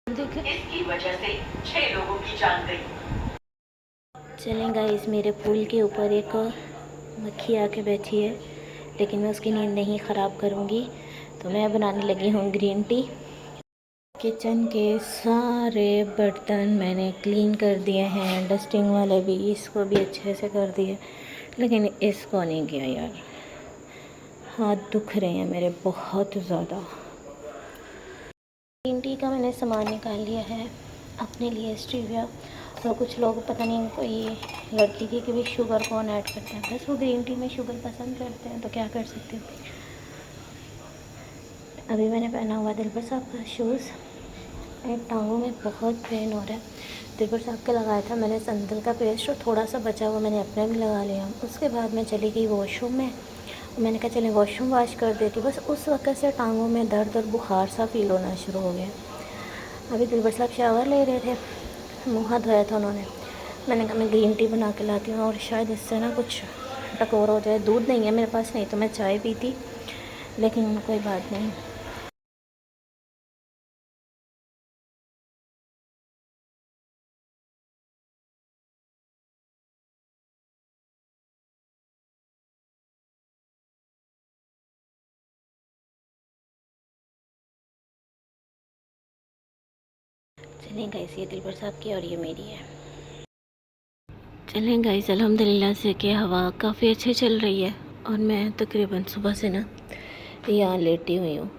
इसकी वजह से 6 लोगों की जान गई। चलें गाइस, मेरे पुल के ऊपर एक मक्खी आके बैठी है, लेकिन मैं उसकी नींद नहीं ख़राब करूँगी। तो मैं बनाने लगी हूँ ग्रीन टी। किचन के सारे बर्तन मैंने क्लीन कर दिए हैं, डस्टिंग वाले भी, इसको भी अच्छे से कर दिए, लेकिन इसको नहीं किया यार। हाथ दुख रहे हैं मेरे बहुत ज़्यादा। ग्रीन टी का मैंने सामान निकाल लिया है अपने लिए, स्टीविया। और कुछ लोग पता नहीं इनको ये लड़की थी कि भी शुगर कौन ऐड करते हैं, बस वो ग्रीन टी में शुगर पसंद करते हैं, तो क्या कर सकते हो। अभी मैंने पहना हुआ दिलबर साहब का शूज़। एक टांगों में बहुत पेन हो रहा है। दिलबर साहब का लगाया था मैंने संदल का पेस्ट, और थोड़ा सा बचा हुआ मैंने अपने भी लगा लिया। उसके बाद मैं चली गई वॉशरूम में। मैंने कहा चलें वॉशरूम वॉश कर देती। बस उस वक्त से टांगों में दर्द और बुखार सा फील होना शुरू हो गया। अभी दिलबर साहब शावर ले रहे थे, मुँह हाथ धोया था उन्होंने। मैंने कहा मैं ग्रीन टी बना के लाती हूँ, और शायद इससे ना कुछ टकोर हो जाए। दूध नहीं है मेरे पास, नहीं तो मैं चाय पीती, लेकिन कोई बात नहीं। चलें गाइस, ये दिलबर साहब की और ये मेरी है। चलें गाइस, अल्हम्दुलिल्लाह से कि हवा काफ़ी अच्छी चल रही है, और मैं तकरीबन सुबह से ना यहाँ लेटी हुई हूँ।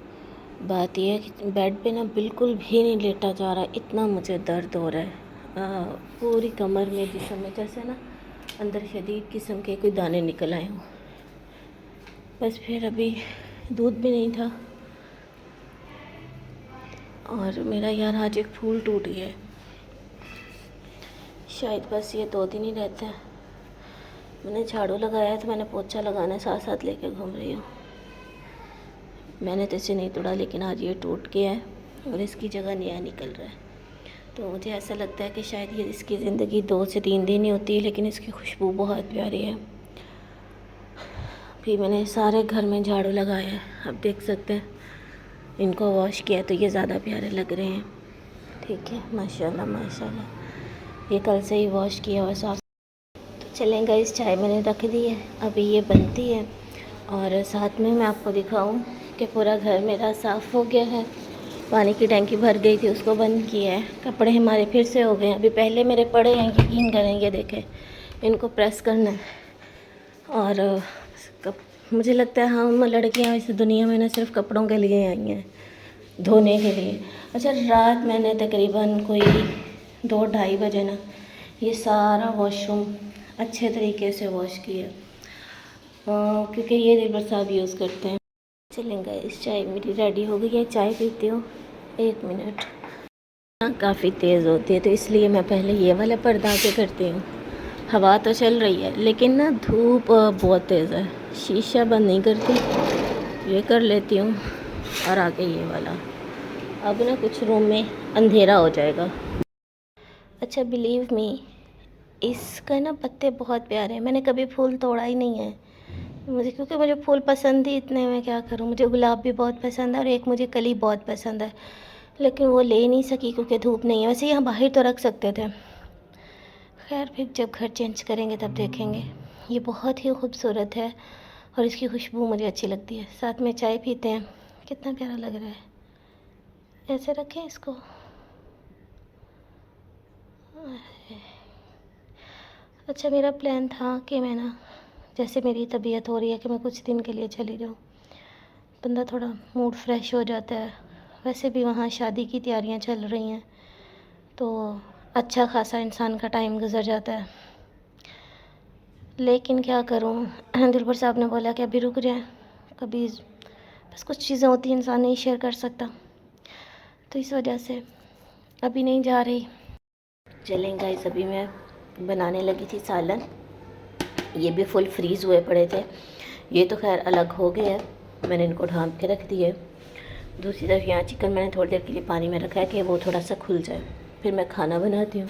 बात यह है कि बेड पे ना बिल्कुल भी नहीं लेटा जा रहा, इतना मुझे दर्द हो रहा है पूरी कमर में, जिस्म में, जैसे ना अंदर शदीद किस्म के कोई दाने निकल आए हों। बस फिर अभी दूध भी नहीं था, और मेरा यार आज एक फूल टूट गया है। शायद बस ये 2 दिन ही रहता है। मैंने झाड़ू लगाया है, तो मैंने पोछा लगाना साथ साथ लेके घूम रही हूँ। मैंने तो इसे नहीं तोड़ा, लेकिन आज ये टूट गया है और इसकी जगह नया निकल रहा है। तो मुझे ऐसा लगता है कि शायद ये इसकी ज़िंदगी 2 से 3 दिन ही होती है, लेकिन इसकी खुशबू बहुत प्यारी है। फिर मैंने सारे घर में झाड़ू लगाया है, अब देख सकते हैं। इनको वॉश किया तो ये ज़्यादा प्यारे लग रहे हैं। ठीक है, माशाल्लाह माशाल्लाह। ये कल से ही वॉश किया हुआ साफ। तो चलें गाइस, चाय मैंने रख दी है, अभी ये बनती है। और साथ में मैं आपको दिखाऊं कि पूरा घर मेरा साफ़ हो गया है। पानी की टंकी भर गई थी, उसको बंद किया है। कपड़े हमारे फिर से हो गए हैं। अभी पहले मेरे पड़े हैं, यकीन करेंगे, देखें, इनको प्रेस करना है। और मुझे लगता है हम लड़कियां इस दुनिया में ना सिर्फ कपड़ों के लिए आई हैं, धोने के लिए। अच्छा, रात मैंने तकरीबन कोई 2-2:30 बजे ना ये सारा वॉशरूम अच्छे तरीके से वॉश किया, क्योंकि ये दिलबर साहब यूज़ करते हैं। चलेंगे, इस चाय मेरी रेडी हो गई है, चाय पीती हूँ। 1 मिनट। काफ़ी तेज़ होती है, तो इसलिए मैं पहले ये वाला पर्दा आके करती हूँ। हवा तो चल रही है, लेकिन ना धूप बहुत तेज़ है। शीशा बंद नहीं करती, ये कर लेती हूँ, और आगे ये वाला। अब ना कुछ रूम में अंधेरा हो जाएगा। अच्छा, बिलीव मी, इसका ना पत्ते बहुत प्यारे हैं। मैंने कभी फूल तोड़ा ही नहीं है मुझे, क्योंकि मुझे फूल पसंद ही इतने, मैं क्या करूँ। मुझे गुलाब भी बहुत पसंद है, और एक मुझे कली बहुत पसंद है, लेकिन वो ले नहीं सकी क्योंकि धूप नहीं है। वैसे यहाँ बाहर तो रख सकते थे, खैर फिर जब घर चेंज करेंगे तब देखेंगे। ये बहुत ही खूबसूरत है, और इसकी खुशबू मुझे अच्छी लगती है। साथ में चाय पीते हैं, कितना प्यारा लग रहा है। ऐसे रखें इसको। अच्छा, मेरा प्लान था कि मैं ना, जैसे मेरी तबीयत हो रही है कि मैं कुछ दिन के लिए चली जाऊँ, बंदा थोड़ा मूड फ्रेश हो जाता है। वैसे भी वहाँ शादी की तैयारियाँ चल रही हैं, तो अच्छा खासा इंसान का टाइम गुजर जाता है। लेकिन क्या करूँ, दिलबर साहब ने बोला कि अभी रुक जाए, कभी बस कुछ चीज़ें होती हैं इंसान नहीं शेयर कर सकता, तो इस वजह से अभी नहीं जा रही। चलें गाइस, अभी मैं बनाने लगी थी सालन। ये भी फुल फ्रीज़ हुए पड़े थे, ये तो खैर अलग हो गए हैं, मैंने इनको ढाँप के रख दिए। दूसरी तरफ यहाँ चिकन मैंने थोड़ी देर के लिए पानी में रखा है कि वो थोड़ा सा खुल जाए, फिर मैं खाना बनाती हूँ।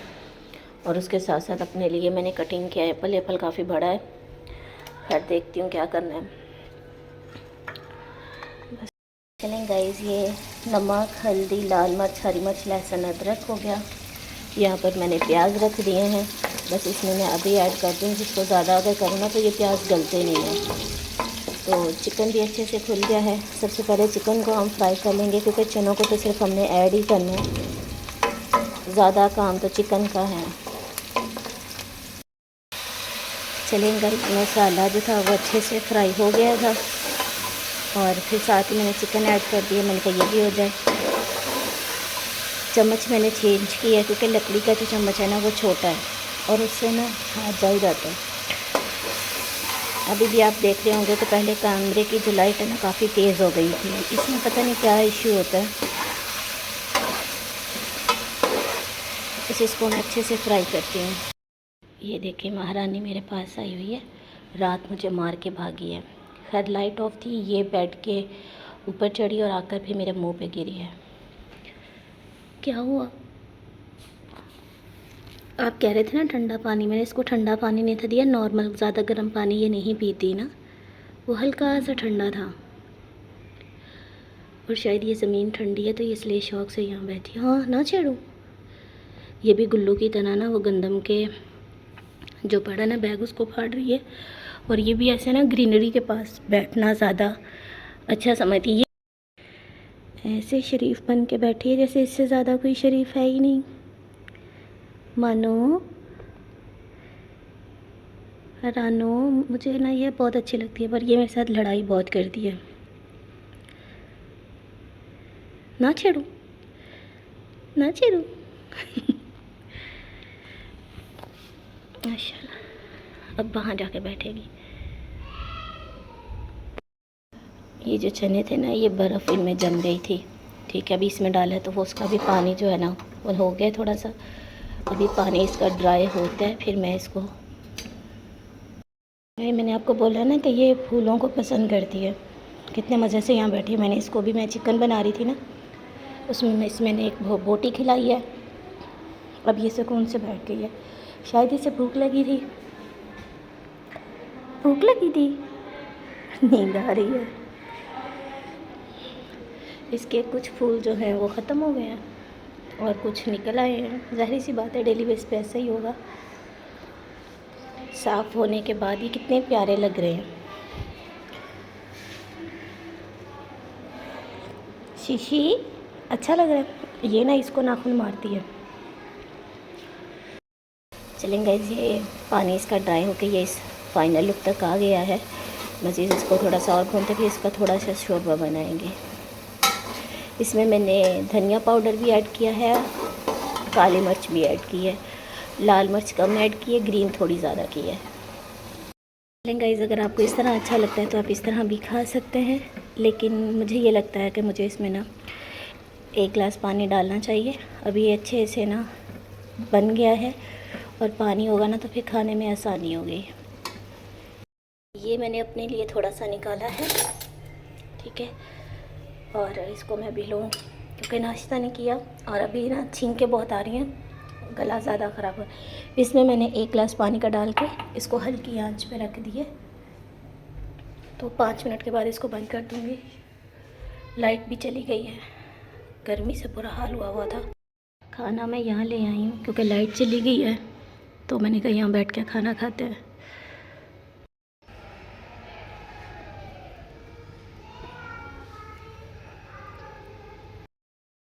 और उसके साथ साथ अपने लिए मैंने कटिंग किया है एप्पल काफ़ी बड़ा है, खैर देखती हूँ क्या करना है। बस चलें गाइस, ये नमक, हल्दी, लाल मिर्च, हरी मिर्च, लहसुन, अदरक हो गया। यहाँ पर मैंने प्याज रख दिए हैं, बस इसमें मैं अभी ऐड कर दूँगी। जिसको ज़्यादा अगर करूँ ना तो ये प्याज गलते नहीं हैं। तो चिकन भी अच्छे से खुल गया है। सबसे पहले चिकन को हम फ्राई कर लेंगे, क्योंकि चनों को तो सिर्फ हमने ऐड ही करना है, ज़्यादा काम तो चिकन का है। चलेंगे, मसाला जो था वो अच्छे से फ्राई हो गया था और फिर साथ ही मैंने चिकन ऐड कर दिया। मैंने कहा ये भी हो जाए। चम्मच मैंने चेंज किया क्योंकि लकड़ी का जो चम्मच है ना वो छोटा है और उससे ना हाथ जल जाता है। अभी भी आप देख रहे होंगे तो पहले कैमरे की जो लाइट है ना काफ़ी तेज़ हो गई थी। इसमें पता नहीं क्या इश्यू होता है। इसको मैं अच्छे से फ्राई करती हूँ। ये देखिए महारानी मेरे पास आई हुई है, रात मुझे मार के भागी है। खैर लाइट ऑफ थी, ये बेड के ऊपर चढ़ी और आकर फिर मेरे मुंह पे गिरी है। क्या हुआ? आप कह रहे थे ना ठंडा पानी, मैंने इसको ठंडा पानी नहीं था दिया, नॉर्मल, ज़्यादा गर्म पानी ये नहीं पीती ना, वो हल्का सा ठंडा था। और शायद ये ज़मीन ठंडी है तो इसलिए शौक से यहाँ बैठी। हाँ ना छेड़ो। ये भी गुल्लू की तरह ना वो गंदम के जो पड़ा ना बैग उसको फाड़ रही है। और ये भी ऐसे ना ग्रीनरी के पास बैठना ज़्यादा अच्छा समझती है। ऐसे शरीफ बन के बैठी है जैसे इससे ज़्यादा कोई शरीफ है ही नहीं। मानो रानो, मुझे ना ये बहुत अच्छी लगती है, पर ये मेरे साथ लड़ाई बहुत करती है। ना छेड़ो, ना छेड़ो। माशाल्लाह, अब वहाँ जाके बैठेगी। ये जो चने थे ना ये बर्फ़ इनमें जम गई थी। ठीक है, अभी इसमें डाला है तो वो उसका भी पानी जो है ना वो हो गया थोड़ा सा। अभी पानी इसका ड्राई होता है फिर मैं इसको, मैंने आपको बोला ना कि ये फूलों को पसंद करती है। कितने मज़े से यहाँ बैठी है। मैंने इसको भी, मैं चिकन बना रही थी ना उसमें मैंने एक बोटी खिलाई है। अब ये सुकून से बैठ गई है। शायद इसे भूख लगी थी, भूख लगी थी, नींद आ रही है। इसके कुछ फूल जो हैं वो ख़त्म हो गए हैं और कुछ निकल आए हैं। ज़ाहिर सी बात है डेली बेस पे ऐसा ही होगा। साफ़ होने के बाद ये कितने प्यारे लग रहे हैं। शीशी अच्छा लग रहा है। ये ना इसको नाखून मारती है। चलेंगे, ये पानी इसका ड्राई होकर ये इस फाइनल लुक तक आ गया है। मज़ीद इसको थोड़ा सा और भूनते फिर इसका थोड़ा सा शोरबा बनाएंगे। इसमें मैंने धनिया पाउडर भी ऐड किया है, काली मिर्च भी ऐड की है, लाल मिर्च कम ऐड की है, ग्रीन थोड़ी ज़्यादा की है। गाइस, अगर आपको इस तरह अच्छा लगता है तो आप इस तरह भी खा सकते हैं, लेकिन मुझे ये लगता है कि मुझे इसमें ना 1 गिलास पानी डालना चाहिए। अभी ये अच्छे से ना बन गया है और पानी होगा ना तो फिर खाने में आसानी होगी। ये मैंने अपने लिए थोड़ा सा निकाला है, ठीक है, और इसको मैं भी लूँ क्योंकि नाश्ता नहीं किया और अभी ना छींकें बहुत आ रही हैं, गला ज़्यादा ख़राब है। इसमें मैंने 1 गिलास पानी का डाल के इसको हल्की आंच पे रख दिए, तो 5 मिनट के बाद इसको बंद कर दूँगी। लाइट भी चली गई है, गर्मी से बुरा हाल हुआ था। खाना मैं यहाँ ले आई हूँ क्योंकि लाइट चली गई है, तो मैंने कहा यहाँ बैठ के खाना खाते हैं।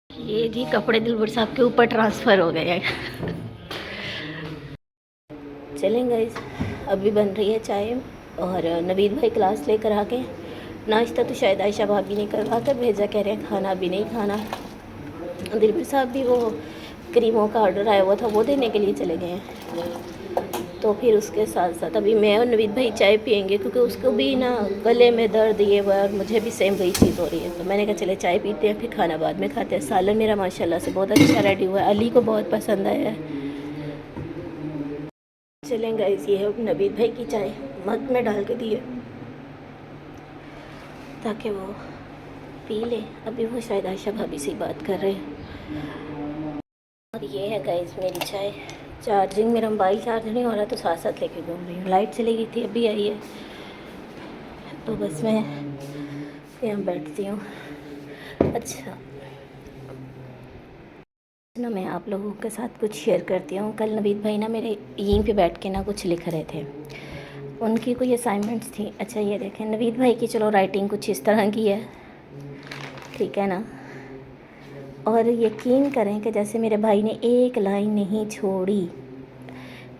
ये जी कपड़े दिलबर साहब के ऊपर ट्रांसफ़र हो गए हैं। चलेंगे, अभी बन रही है चाय और नवीद भाई क्लास लेकर आके नाश्ता तो शायद आयशा भाभी ने करवा कर भेजा, कह रहे हैं खाना भी नहीं खाना। दिलबर साहब भी वो क्रीमों का ऑर्डर आया हुआ था वो देने के लिए चले गए हैं। तो फिर उसके साथ साथ अभी मैं और नवीद भाई चाय पियेंगे क्योंकि उसको भी ना गले में दर्द ये हुआ और मुझे भी सेम वही चीज़ हो रही है। तो मैंने कहा चले चाय पीते हैं फिर खाना बाद में खाते हैं। सालन मेरा माशाल्लाह से बहुत अच्छा रेडी हुआ है, अली को बहुत पसंद आया है। चलेंगे, ये है नवीद भाई की चाय, मग में डाल के दिए ताकि वो पी ले। अभी वो शायद आयशा भाभी से बात कर रहे हैं। और ये है गाइस मेरी चाय। चार्जिंग मेरा मोबाइल चार्ज नहीं हो रहा तो साथ साथ लेके घूम रही हूँ। लाइट चली गई थी, अभी आई है, तो बस मैं यहाँ बैठती हूँ। अच्छा ना मैं आप लोगों के साथ कुछ शेयर करती हूँ। कल नवीद भाई ना मेरे यहीं पे बैठ के ना कुछ लिख रहे थे, उनकी कोई असाइनमेंट्स थी। अच्छा ये देखें, नवीद भाई की चलो राइटिंग कुछ इस तरह की है, ठीक है ना। और यकीन करें कि जैसे मेरे भाई ने एक लाइन नहीं छोड़ी,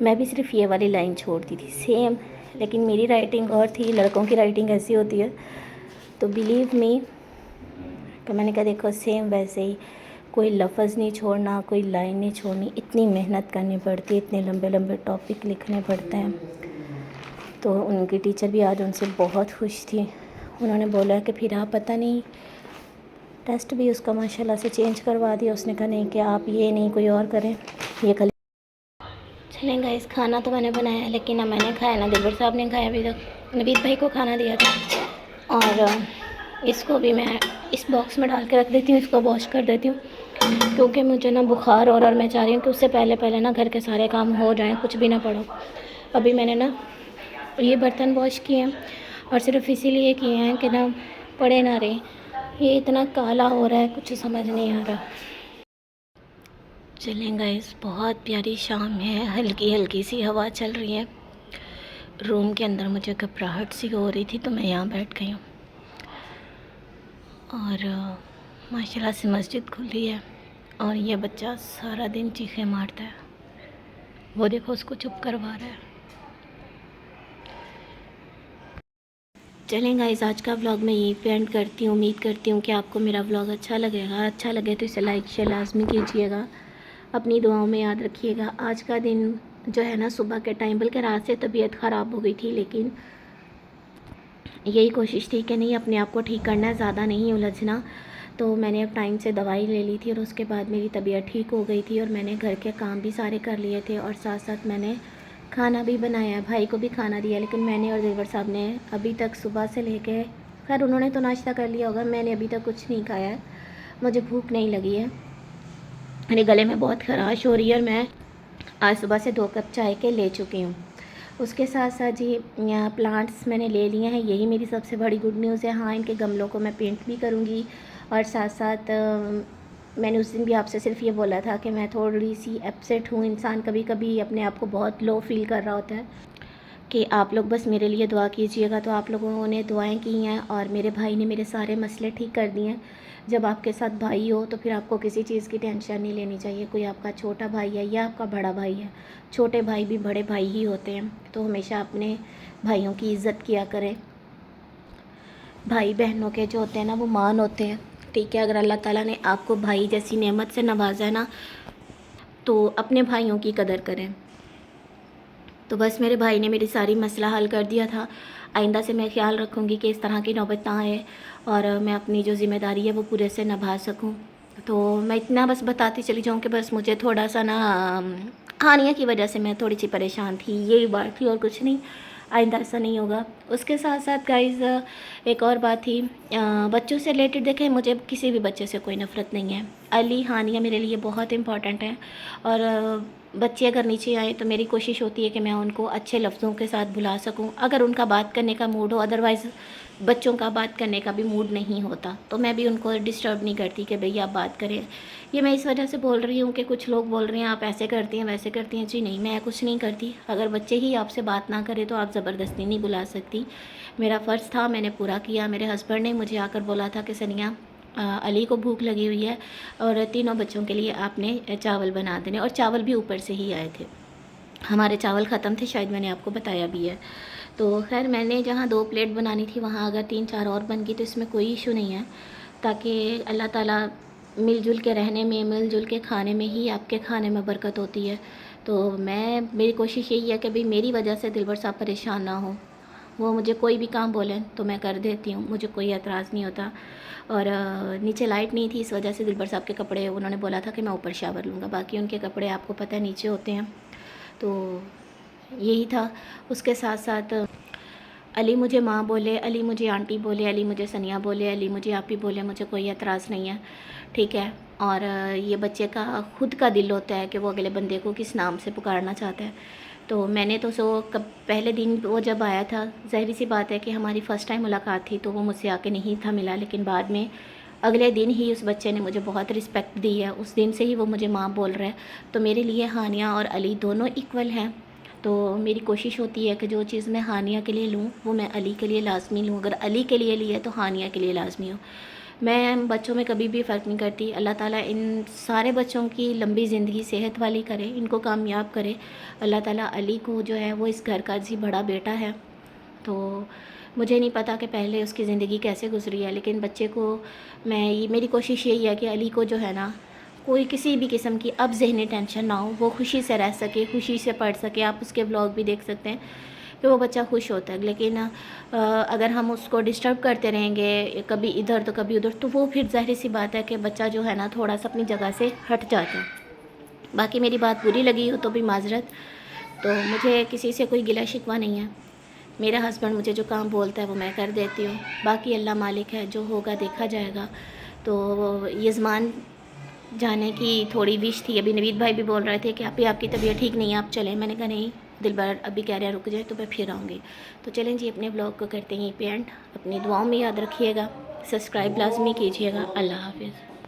मैं भी सिर्फ ये वाली लाइन छोड़ दी थी सेम, लेकिन मेरी राइटिंग और थी, लड़कों की राइटिंग ऐसी होती है। तो बिलीव मी कि मैंने कहा देखो सेम वैसे ही, कोई लफ्ज़ नहीं छोड़ना, कोई लाइन नहीं छोड़नी, इतनी मेहनत करनी पड़ती है, इतने लंबे लंबे टॉपिक लिखने पड़ते हैं। तो उनकी टीचर भी आज उनसे बहुत खुश थी। उन्होंने बोला कि फिर आप पता नहीं टेस्ट भी उसका माशाल्लाह से चेंज करवा दिया। उसने कहा नहीं कि आप ये नहीं कोई और करें, ये कल चलेंगे। इस खाना तो मैंने बनाया लेकिन ना मैंने खाया ना दिलबर साहब ने खाया अभी तक। नवीद भाई को खाना दिया था और इसको भी मैं इस बॉक्स में डाल के रख देती हूँ, इसको वॉश कर देती हूँ क्योंकि मुझे ना बुखार और मैं चाह रही हूँ कि उससे पहले पहले ना घर के सारे काम हो जाएं, कुछ भी ना पड़ो। अभी मैंने ना ये बर्तन वॉश किए हैं और सिर्फ इसीलिए किए हैं कि ना पड़े ना रहे। ये इतना काला हो रहा है, कुछ समझ नहीं आ रहा। चलें गाइस, बहुत प्यारी शाम है, हल्की हल्की सी हवा चल रही है। रूम के अंदर मुझे घबराहट सी हो रही थी तो मैं यहाँ बैठ गई हूँ और माशाल्लाह से मस्जिद खुली है और ये बच्चा सारा दिन चीखें मारता है। वो देखो उसको चुप करवा रहा है। चलें गाइस, आज का व्लॉग मैं यहीं पे एंड करती हूँ। उम्मीद करती हूँ कि आपको मेरा व्लॉग अच्छा लगेगा। अच्छा लगे तो इसे लाइक शेयर लाजमी कीजिएगा, अपनी दुआओं में याद रखिएगा। आज का दिन जो है ना सुबह के टाइम, बल्कि रात से तबीयत ख़राब हो गई थी, लेकिन यही कोशिश थी कि नहीं अपने आप को ठीक करना है, ज़्यादा नहीं उलझना। तो मैंने अब टाइम से दवाई ले ली थी और उसके बाद मेरी तबीयत ठीक हो गई थी और मैंने घर के काम भी सारे कर लिए थे और साथ साथ मैंने खाना भी बनाया, भाई को भी खाना दिया। लेकिन मैंने और दिलवर साहब ने अभी तक सुबह से लेके, खैर उन्होंने तो नाश्ता कर लिया होगा, मैंने अभी तक कुछ नहीं खाया है। मुझे भूख नहीं लगी है, मेरे गले में बहुत खराश हो रही है और मैं आज सुबह से 2 कप चाय के ले चुकी हूँ। उसके साथ साथ जी यहाँ प्लांट्स मैंने ले लिए हैं, यही मेरी सबसे बड़ी गुड न्यूज़ है। हाँ, इनके गमलों को मैं पेंट भी करूँगी और साथ साथ मैंने उस दिन भी आपसे सिर्फ ये बोला था कि मैं थोड़ी सी अपसेट हूँ। इंसान कभी कभी अपने आप को बहुत लो फील कर रहा होता है कि आप लोग बस मेरे लिए दुआ कीजिएगा। तो आप लोगों ने दुआएं की हैं और मेरे भाई ने मेरे सारे मसले ठीक कर दिए हैं। जब आपके साथ भाई हो तो फिर आपको किसी चीज़ की टेंशन नहीं लेनी चाहिए। कोई आपका छोटा भाई है या आपका बड़ा भाई है, छोटे भाई भी बड़े भाई ही होते हैं, तो हमेशा अपने भाइयों की इज़्ज़त किया करें। भाई बहनों के जो होते हैं ना वो मान होते हैं, ठीक है। अगर अल्लाह ताला ने आपको भाई जैसी नेमत से नवाजा है ना, तो अपने भाइयों की कदर करें। तो बस मेरे भाई ने मेरी सारी मसला हल कर दिया था। आइंदा से मैं ख्याल रखूँगी कि इस तरह की नौबत ना आए और मैं अपनी जो ज़िम्मेदारी है वो पूरे से निभा सकूँ। तो मैं इतना बस बताती चली जाऊँ कि बस मुझे थोड़ा सा ना हानिया की वजह से मैं थोड़ी सी परेशान थी, यही बात थी और कुछ नहीं। आइंदा ऐसा नहीं होगा। उसके साथ साथ गाइज़ एक और बात थी, बच्चों से रिलेटेड। देखें, मुझे किसी भी बच्चे से कोई नफ़रत नहीं है। अली हानिया मेरे लिए बहुत इम्पॉर्टेंट है और बच्चे अगर नीचे आए तो मेरी कोशिश होती है कि मैं उनको अच्छे लफ्ज़ों के साथ बुला सकूं, अगर उनका बात करने का मूड हो। अदरवाइज़ बच्चों का बात करने का भी मूड नहीं होता तो मैं भी उनको डिस्टर्ब नहीं करती कि भई आप बात करें। ये मैं इस वजह से बोल रही हूँ कि कुछ लोग बोल रहे हैं आप ऐसे करती हैं वैसे करती हैं। जी नहीं, मैं कुछ नहीं करती। अगर बच्चे ही आपसे बात ना करें तो आप ज़बरदस्ती नहीं बुला सकती। मेरा फ़र्ज़ था, मैंने पूरा किया। मेरे हस्बैंड ने मुझे आकर बोला था कि सनिया अली को भूख लगी हुई है और तीनों बच्चों के लिए आपने चावल बना देने, और चावल भी ऊपर से ही आए थे। हमारे चावल ख़त्म थे, शायद मैंने आपको बताया भी है। तो खैर मैंने जहाँ 2 प्लेट बनानी थी वहाँ अगर 3-4 और बन गई तो इसमें कोई इशू नहीं है, ताकि अल्लाह ताला मिलजुल के रहने में, मिलजुल के खाने में ही आपके खाने में बरकत होती है। तो मेरी कोशिश यही है कि भाई मेरी वजह से दिलबर साहब परेशान ना हो। वो मुझे कोई भी काम बोलें तो मैं कर देती हूँ, मुझे कोई एतराज़ नहीं होता। और नीचे लाइट नहीं थी, इस वजह से दिलबर साहब के कपड़े उन्होंने बोला था कि मैं ऊपर शावर लूँगा, बाकी उनके कपड़े आपको पता है नीचे होते हैं। तो यही था। उसके साथ साथ अली मुझे माँ बोले, अली मुझे आंटी बोले, अली मुझे सनिया बोले, अली मुझे आप ही बोले, मुझे कोई एतराज़ नहीं है, ठीक है। और ये बच्चे का खुद का दिल होता है कि वो अगले बंदे को किस नाम से पुकारना चाहता है। तो मैंने तो कब पहले दिन वो जब आया था, ज़ाहिर सी बात है कि हमारी फ़र्स्ट टाइम मुलाकात थी तो वो मुझसे आके नहीं था मिला, लेकिन बाद में अगले दिन ही उस बच्चे ने मुझे बहुत रिस्पेक्ट दी है, उस दिन से ही वो मुझे माँ बोल रहा है। तो मेरे लिए हानिया और अली दोनों इक्वल हैं। तो मेरी कोशिश होती है कि जो चीज़ मैं हानिया के लिए लूँ वो मैं अली के लिए लाजमी लूँ, अगर अली के लिए लिया तो हानिया के लिए लाजमी हो। मैं बच्चों में कभी भी फ़र्क नहीं करती। अल्लाह ताला इन सारे बच्चों की लंबी ज़िंदगी सेहत वाली करे, इनको कामयाब करे। अल्लाह ताला अली को जो है वो इस घर का जी बड़ा बेटा है। तो मुझे नहीं पता कि पहले उसकी ज़िंदगी कैसे गुजरी है, लेकिन बच्चे को मेरी कोशिश यही है कि अली को जो है ना कोई किसी भी किस्म की अब ज़हनी टेंशन ना हो, वो खुशी से रह सके, खुशी से पढ़ सके। आप उसके व्लॉग भी देख सकते हैं कि वो बच्चा खुश होता है। लेकिन अगर हम उसको डिस्टर्ब करते रहेंगे कभी इधर तो कभी उधर, तो वो फिर ज़ाहिर सी बात है कि बच्चा जो है ना थोड़ा सा अपनी जगह से हट जाता है। बाकी मेरी बात बुरी लगी हो तो भी माजरत। तो मुझे किसी से कोई गिला शिकवा नहीं है। मेरा हस्बैंड मुझे जो काम बोलता है वो मैं कर देती हूँ, बाकी अल्लाह मालिक है, जो होगा देखा जाएगा। तो यज़मान जाने की थोड़ी विश थी। अभी नवीद भाई भी बोल रहे थे कि आपकी तबीयत ठीक नहीं है, आप चलें। मैंने कहा नहीं, दिलबर अभी कह रहे हैं रुक जाए तो मैं फिर आऊँगी। तो चलें जी, अपने ब्लॉग को करते हैं यहीं पे एंड। अपनी दुआओं में याद रखिएगा, सब्सक्राइब लाजमी कीजिएगा। अल्लाह हाफिज़।